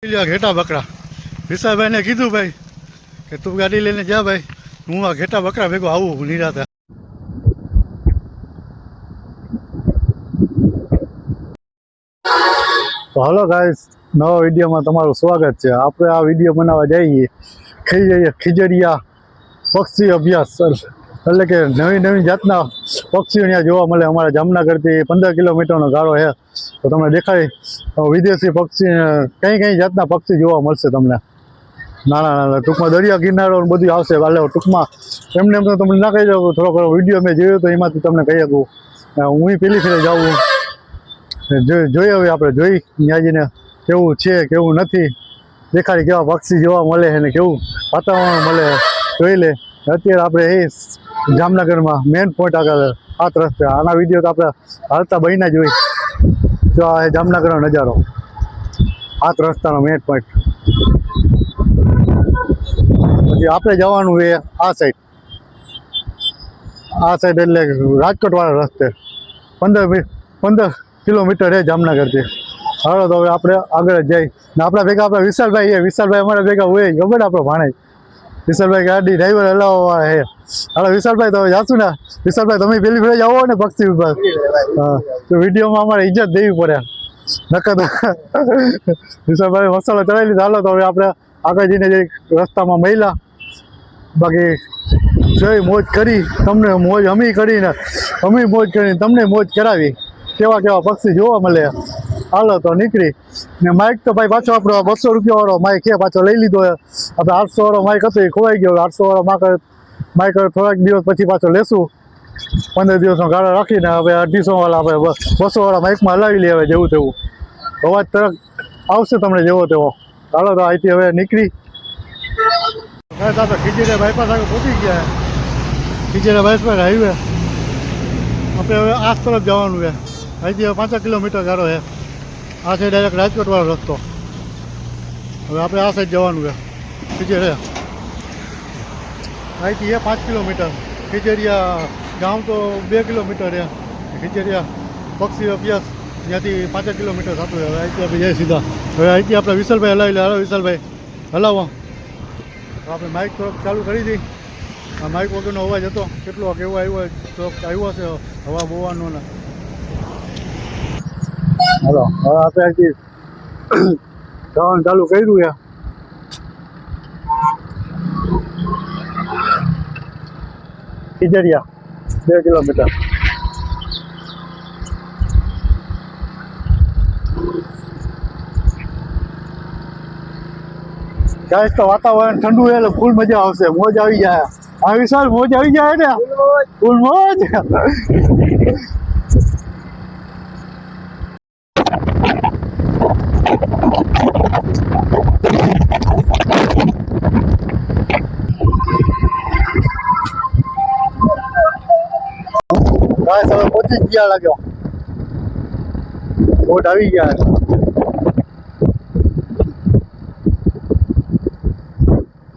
પેલા ઘેટા બકરા વિશાલભાઈને કીધું ભાઈ કે તું ગાડી લઈને જા ભાઈ, હું આ ઘેટા બકરા ભેગો આવું નિરાતે. તો હલો ગાઈસ, નવા વિડીયોમાં તમારું સ્વાગત છે. આપણે આ વિડીયો બનાવવા જઈએ ખીજડીયા પક્ષી અભ્યાસ, એટલે કે નવી જાતના પક્ષીઓ ત્યાં જોવા મળે. અમારા જામનગરથી 15 કિલોમીટરનો ગાળો છે. તો તમને દેખાય વિદેશી પક્ષી, કઈ જાતના પક્ષી જોવા મળશે તમને. નાના ટૂંકમાં દરિયા કિનારો બધું આવશે. એટલે ટૂંકમાં એમને તો તમને ના કહી દઉં, થોડો ઘણો વિડીયો મેં જોયો તો એમાંથી તમને કહી શકું. હું પેલી ફેરે જાઉં જોઈએ, હવે આપણે જોઈ ત્યાં જઈને કેવું છે કેવું નથી, દેખાડી કેવા પક્ષી જોવા મળે અને કેવું વાતાવરણ મળે જોઈ લે. અત્યારે આપણે એ જામનગરમાં મેઇન પોઈન્ટ આગળ 7 રસ્તે, આના વિડીયો તો આપણે હાલતા બહીને જોઈ. તો આ જામનગરનો નજારો, 7 રસ્તાનો મેઇન પોઈન્ટ. પછી આપણે જવાનું એ આ સાઈડ એટલે રાજકોટ વાળા રસ્તે 15 કિલોમીટર છે જામનગરથી. હાલો તો હવે આપણે આગળ જ જઈ. ને આપણા ભેગા આપણા વિશાલભાઈ અમારા ભેગા હોય, ખબર આપણો ભાણે વિશાલભાઈ ગાડી ડ્રાઈવર હલાવવા છે. હાલો વિશાલભાઈ, તો હવે જાશું ને. વિશાલભાઈ, તમે પેલી ફેરે આવો ને પક્ષી વિભાગ, હા, તો વિડીયોમાં અમારે ઇજ્જત દેવી પડે, નકર તો વિશાલભાઈ મસાલો ચડાવી લીધો. હાલો તો હવે આપણે આગળ જઈને જઈ રસ્તામાં મહિલા, બાકી જોઈ મોજ કરી, તમને મોજ અમે કરીને તમને મોજ કરાવી. કેવા પક્ષી જોવા મળે. હાલો તો નીકળી. ને માઇક તો ભાઈ પાછો આપણો 200 રૂપિયા વાળો માઇક છે, પાછો લઈ લીધો. આપણે 800 વાળો માઇક હતો એ ખોવાઈ ગયો. 800 વાળો માઇક થોડાક દિવસ પછી પાછો લેશું. 15 દિવસનો ગાળો રાખીને હવે 250 વાળા આપણે 200 વાળા માઇકમાં હલાવી લઈએ. હવે જેવું તેવું અવાજ તરત આવશે તમને જેવો તેવો. હાલો તો અહીંથી હવે નીકળી. ખીજડીયા બાયપાસ આગળ પહોંચી ગયા. ખીજડીયા બાયપાસ હાઈવે આપણે હવે આ તરફ જવાનું છે. અહીંથી હવે 5 કિલોમીટર ગાળો છે. આ છે ડાયરેક્ટ રાજકોટ વાળો રસ્તો. હવે આપણે આ સાઈડ જવાનું છે. ખીજડીયા અહીંથી એ 5 કિલોમીટર. ખીજડીયા ગામ તો 2 કિલોમીટર છે. ખીજડીયા પક્ષી અભ્યાસ ત્યાંથી 5 કિલોમીટર થતું. હવે અહીંથી આપણે જઈએ સીધા. હવે અહીંથી આપણે વિશાલભાઈ હલાવી લે. હાલો વિશાલભાઈ હલાવો. આપણે માઇક થોડોક ચાલુ કરી દઈ. આ માઇક વગરનો અવાજ હતો, કેટલો કેવો આવ્યો થોડોક આવ્યો છે હવા બોવાનો ને. હાલો હવે આપણે અહીંથી જવાનું ચાલુ કર્યું છે. ખીજડીયા 2 કિલોમીટર. ગાઈસ તો વાતાવરણ ઠંડુ છે એટલે ફૂલ મજા આવશે, મોજ આવી જાય. આ વિશાલ મોજ આવી જાય ને, ફૂલ મોજ. ગાઈસ હવે પહોંચી ગયા લાગ્યો, બોટ આવી ગયા.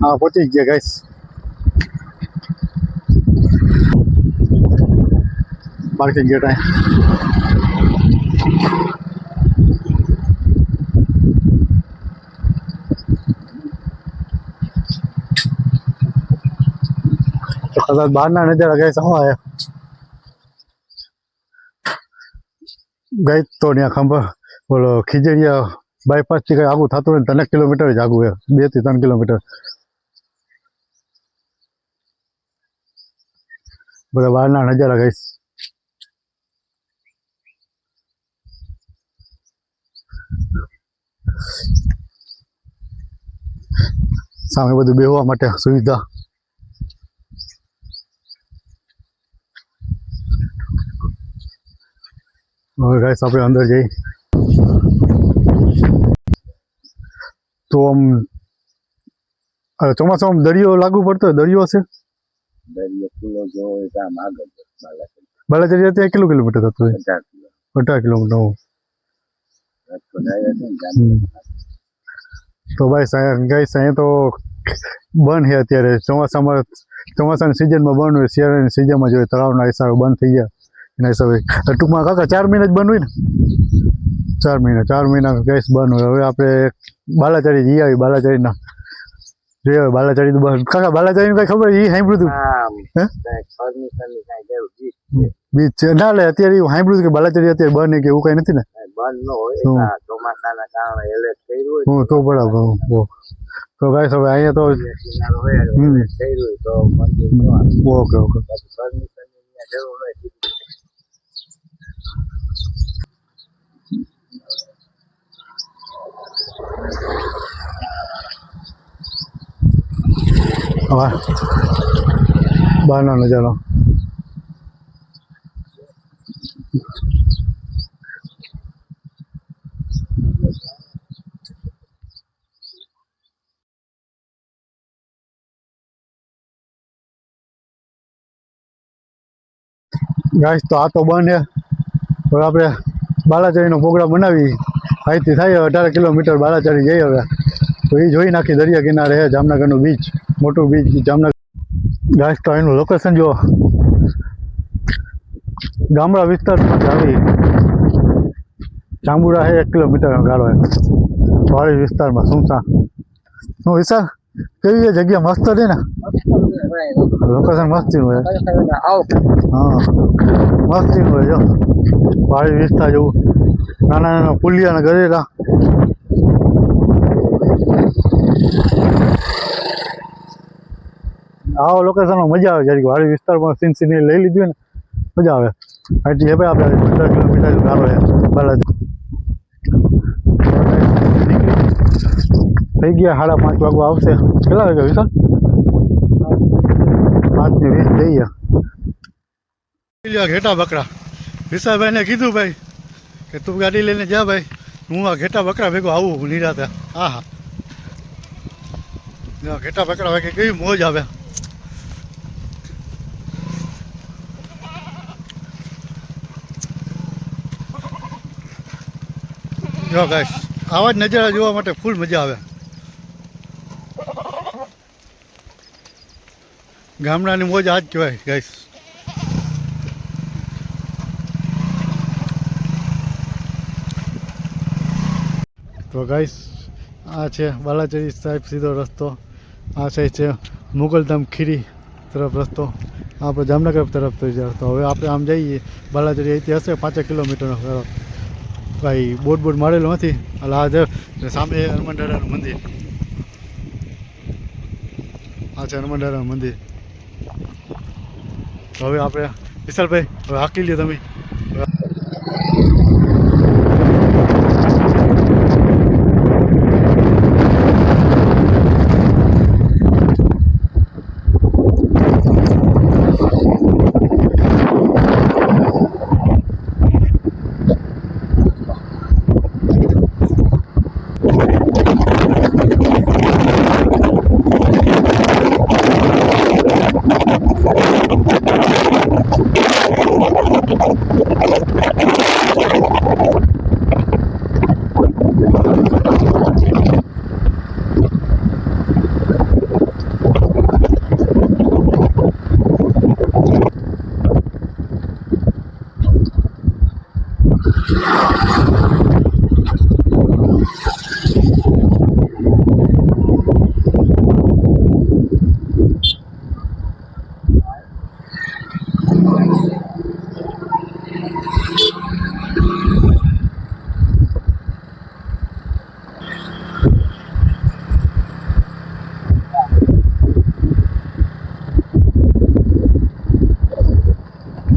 હા પહોંચી ગયા ગાઈસ. પાર્કિંગ ગેટ આ તો કદાચ બહારના નજારા ગાઈસ આવા હે. ગાઈસ તો ત્યાં ખંભા બોલો ખીજડીયા બાયપાસ થી કઈ આગું થતું હોય 3 કિલોમીટર જ આગું છે, 2 થી 3 કિલોમીટર. બધા બહારના નજારા ગાઈસ. સામે બધું બેહવા માટે સુવિધા. હવે ગાઈસ આપણે અંદર જઈ. તો આમ ચોમાસામાં દરિયો લાગુ પડતો, દરિયો હશે. બાલાચરિયા ત્યાં કેટલું કિલોમીટર થતું હોય? 50 કિલોમીટર. તો ભાઈ ગાઈસ અહીંયા તો બંધ છે અત્યારે. ચોમાસાની સિઝનમાં બંધ હોય, શિયાળાની સિઝનમાં જોઈએ તળાવના હિસાબે બંધ થઈ ગયા. એના હિસાબે ટૂંકમાં કાકા 4 મહિના જ બંધ હોય ને. 4 મહિના ગેસ બંધ હોય. હવે આપણે બાલાચારી જઈ આવી. બાલાચારીના જઈ આવે બાલાચારી તો બસ કાકા બાલાચારીનું કઈ ખબર એ સાંભળ્યું હતું બીચ છે ના લે અત્યારે એવું સાંભળ્યું કે બાલાચારી અત્યારે બંધ કે એવું કઈ નથી ને તો બરાબર તો ગાઈસ હવે અહીંયા તો ઓકે ઓકે બહારનો નજારો ગાઈસ તો આ તો બંધ છે. હવે આપણે બાલાચારીનો પ્રોગ્રામ બનાવી અહીંથી થાય 18 કિલોમીટર બાલાચારી જઈ હવે તો એ જોઈ નાખી. દરિયા કિનારે છે જામનગરનું બીચ, મોટું બીચ જામનગર. ગાઈસ તો એનું લોકેશન જો ગામડા વિસ્તારમાં આવી જાંબુડા છે 1 કિલોમીટર ગાળો પહાડી વિસ્તારમાં સુમસાન. શું વિશાલ કેવી છે જગ્યા? મસ્ત છે ને લોકેશન? મસ્તી હોય હા મસ્તી હોય જો પહાડી વિસ્તાર જેવું નાના નાના પુલિયા ને ગરેલા. આવા લોકેશનમાં મજા આવે જરીક પહાડી વિસ્તારમાં સીન લઈ લીધું ને મજા આવે. અહીંથી હવે આપણે 15 કિલોમીટર ગાળો છે બાલાજી. થઈ ગયા 5:30 વાગવા આવશે. કેટલા વાગ્યા વિશાલ? 5:20 થઈ ગયા. ઘેટા બકરા વિશાલભાઈને કીધું ભાઈ કે તું ગાડી લઈને જા ભાઈ, હું આ ઘેટા બકરા ભેગો આવું નિરાતે. હા હા ઘેટા બકરા ભાઈ કેવી મોજ આવે. જો ગાઈસ આવા જ નજારા જોવા માટે ફૂલ મજા આવે. ગામડાની મોજ આ જ કહેવાય ગાઈસ. તો ગાઈસ આ છે બાલાચારી સાહેબ સીધો રસ્તો. આ સાઈડ છે મુગલધામ ખીરી તરફ રસ્તો. આપણે જામનગર તરફ થઈ જાય. તો હવે આપણે આમ જઈએ બાલાચારી અહીંથી હશે 5 કિલોમીટરનો તરફ. ભાઈ બોર્ડ મારેલો નથી. એટલે આ છે સામે હનુમાન દાદાનું મંદિર. આ છે હનુમાન દાદાનું મંદિર. તો હવે આપણે વિશાલભાઈ હવે હાકી લ્યો તમે.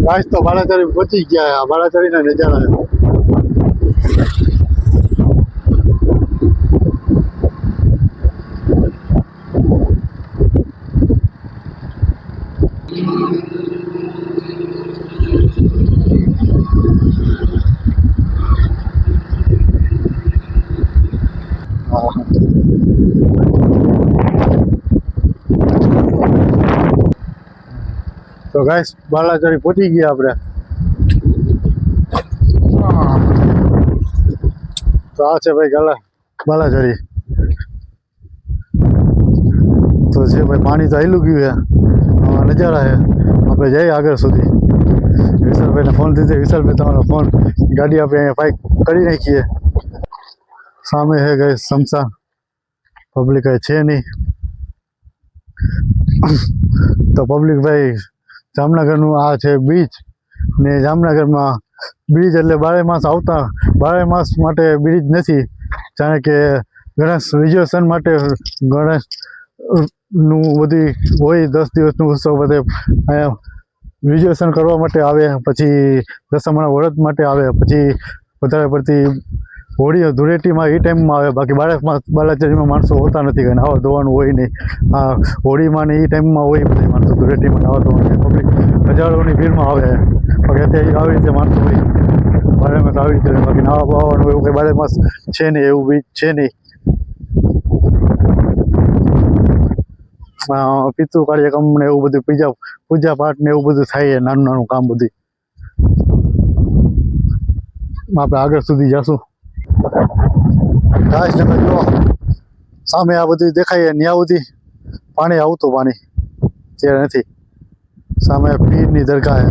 ગાઈસ તો બાલાચારી પહોંચી ગયા. બાલાચારીના નજારા તો ગાઈસ બાલાચારી પહોંચી ગયા આપણે. તો આ છે ભાઈ બાલાચારી. તો છે ભાઈ પાણી તો આવેલું ગયું છે. નજારા છે. આપણે જઈએ આગળ સુધી. વિશાલભાઈને ફોન દીધે. વિશાલભાઈ તમારો ફોન, ગાડી આપણે અહીંયા પાઇક કરી નાખીએ. સામે હે ગઈ સમસા, પબ્લિક કઈ છે નહીં. તો પબ્લિક ભાઈ જામનગરનું આ છે બીચ ને જામનગરમાં બ્રિજ એટલે 12 માસ આવતા. 12 માસ માટે બ્રિજ નથી, જાણે કે ગણેશ વિજયોત્સવ માટે ગણેશ નું બધી હોય 10 દિવસનું ઉત્સવ બધે અહીંયા વિજયોત્સવ કરવા માટે આવે, પછી દસમાના વ્રત માટે આવે, પછી વધારે પડતી હોળી ધૂળેટીમાં એ ટાઈમમાં આવે. બાકી 12 માસ બાલાચારીમાં માણસો હોતા નથી, કંઈ નાવા ધોવાનું હોય નહીં. આ હોળીમાં ને એ ટાઈમમાં હોય બધા માણસો, ધૂળેટીમાં નાવા ધોવાનું. પબ્લિક હજારોની ભીડમાં આવે. બાકી અત્યારે આવી રીતે માણસો હોય 12 માસ આવી રીતે. બાકી નાવા બાવાનું એવું કંઈ 12 માસ છે નહીં, એવું બીજ છે નહીં. પિતૃ કાર્યક્રમ ને એવું બધું, પૂજા પાઠ ને એવું બધું થાય, નાનું નાનું કામ બધું. આપણે આગળ સુધી જશું. ગાઈસ તમે જુઓ સામે આ બધું દેખાય, ન્યા સુધી પાણી આવતું, પાણી ત્યારે નથી. સામે પીરની દરગાહ છે.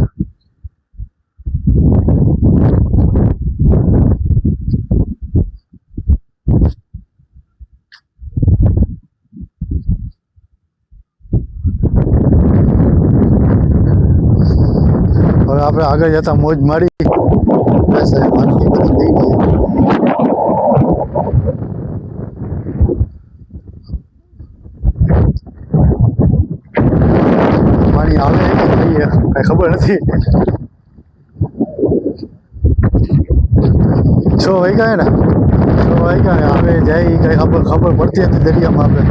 હવે આપણે આગળ જતા મોજ મારી. પાણી આવે કે નહીં કઈ ખબર નથી. 6 વાગ્યા ને, 6 વાગ્યા આવે જાય કઈ ખબર પડતી હતી દરિયામાં. આપણે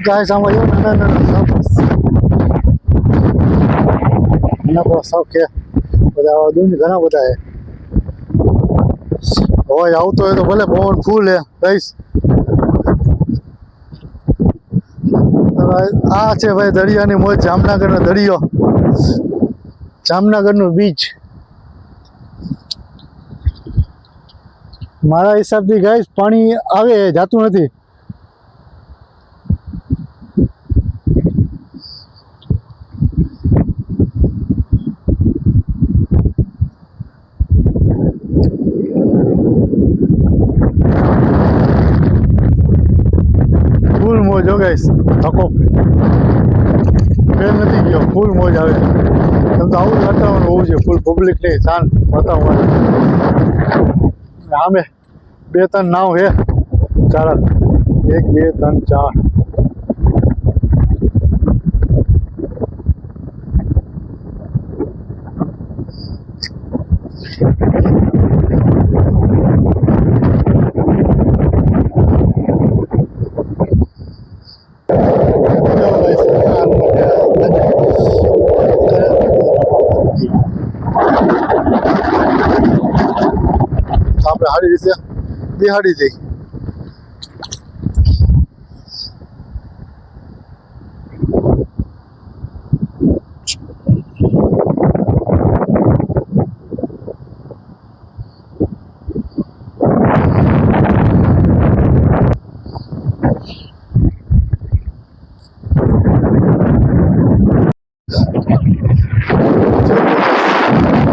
ગાય સામે નાના સાપ કે બધા ઘણા બધા છે. અવાજ આવતો હોય તો ભલે, પવન ફૂલ હે ગાઈસ. આ છે ભાઈ દરિયાની મોજ, જામનગરનો દરિયો, જામનગરનું બીચ. મારા હિસાબથી ગાઈસ પાણી આવે જાતું નથી. ફૂલ મોજ હો ગાઈસ, ધક્કો ફેર નથી ગયો, ફૂલ મોજ આવે. એમ તો આવું જ વાતાવરણ હોવું છે, ફૂલ પબ્લિક નહીં, શાંત વાતાવરણ. આમે 2-3 નાવ હે, 4 1 2 3 4. આપણે સારી રીતે બિહાડી જઈ.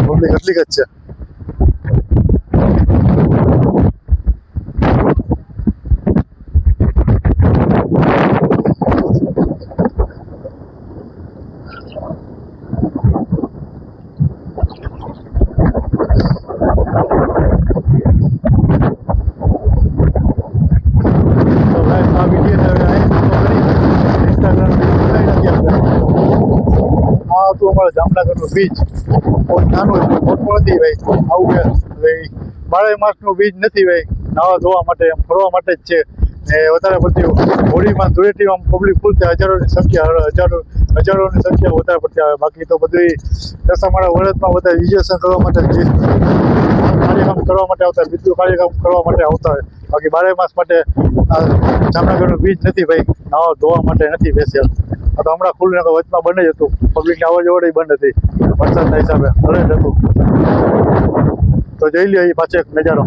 પબ્લિક એટલી જ છે. અમારા જામનગરનું બીચ બહુ નાનું મોટું નથી ભાઈ. આવું કે ભાઈ 12 માસનું બીચ નથી ભાઈ, નાવા ધોવા માટે એમ ફરવા માટે જ છે. ને વધારે પડતી હોળીમાં ધૂળેટીમાં પબ્લિક ફૂલ થાય, હજારોની સંખ્યા વધારે પડતી આવે. બાકી તો બધું દસમાના વ્રતમાં બધા વિજયોત્સવ કરવા માટે કાર્યક્રમ કરવા માટે આવતા હોય, પિતૃ કાર્યક્રમ કરવા માટે આવતા હોય. બાકી 12 માસ માટે જામનગરનું બીચ નથી ભાઈ, નાવા ધોવા માટે નથી સ્પેશિયલ. આ તો હમણાં ખુલ્લું નતું, વચમાં બંધ જ હતું, પબ્લિકની આવવા જવડ બંધ હતી વરસાદના હિસાબે, અલર્ટ હતું. તો જોઈ લ્યો એ પાછો એક નજારો.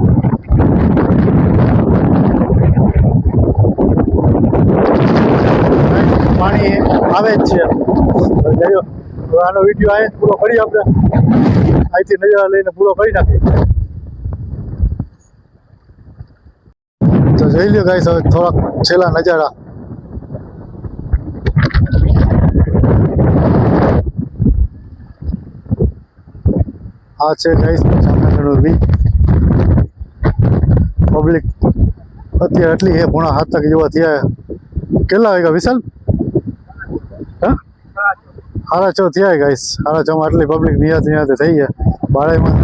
પાણી આવે જ છે. હવે આનો વિડીયો અહીં પૂરો કરી આપણે, અહીંથી નજારા લઈને પૂરો કરી નાખીએ. તો જોઈ લ્યો ગાઈસ હવે થોડાક છેલ્લા નજારા. આ છે ગાઈસ જામનગરનો બીચ. પબ્લિક અત્યારે એટલી હે, 6:30 જેવા થયા. કેટલા વાગ્યા વિશાલ? હા 6:30 થયા ગાઈસ. 6:30 આટલી પબ્લિક નિયાતે થઈ ગયા. બાળાઈમાં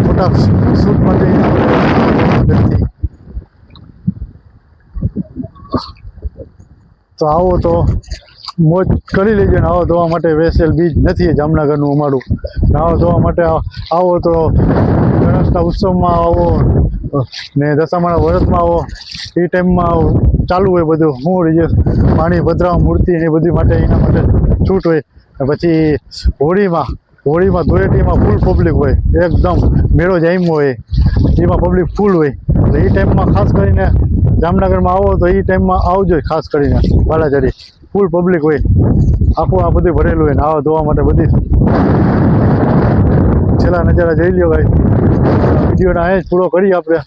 ફોટા શૂટ માટે તો આવો તો મોજ કરી લેજો. નાવા ધોવા માટે સ્પેશિયલ બીચ નથી જામનગરનું અમારું. નાવા ધોવા માટે આવો તો ગણેશના ઉત્સવમાં આવો ને દશામાના વ્રતમાં આવો, એ ટાઈમમાં ચાલુ હોય બધું. હું જે પાણી પધરાવ મૂર્તિ ને એ બધી માટે એના માટે છૂટ હોય. પછી હોળીમાં ધૂળેટીમાં ફૂલ પબ્લિક હોય, એકદમ મેળો જામ્યો હોય, એમાં પબ્લિક ફૂલ હોય. તો એ ટાઈમમાં ખાસ કરીને જામનગરમાં આવો તો એ ટાઈમમાં આવજો. ખાસ કરીને બાલાચરી ફૂલ પબ્લિક હોય, આખું આ બધું ભરેલું હોય. નાવા ધોવા માટે બધી છેલ્લા નજારા જોઈ લ્યો ભાઈ. વિડીયોના અહીં જ પૂરો કરીએ આપણે.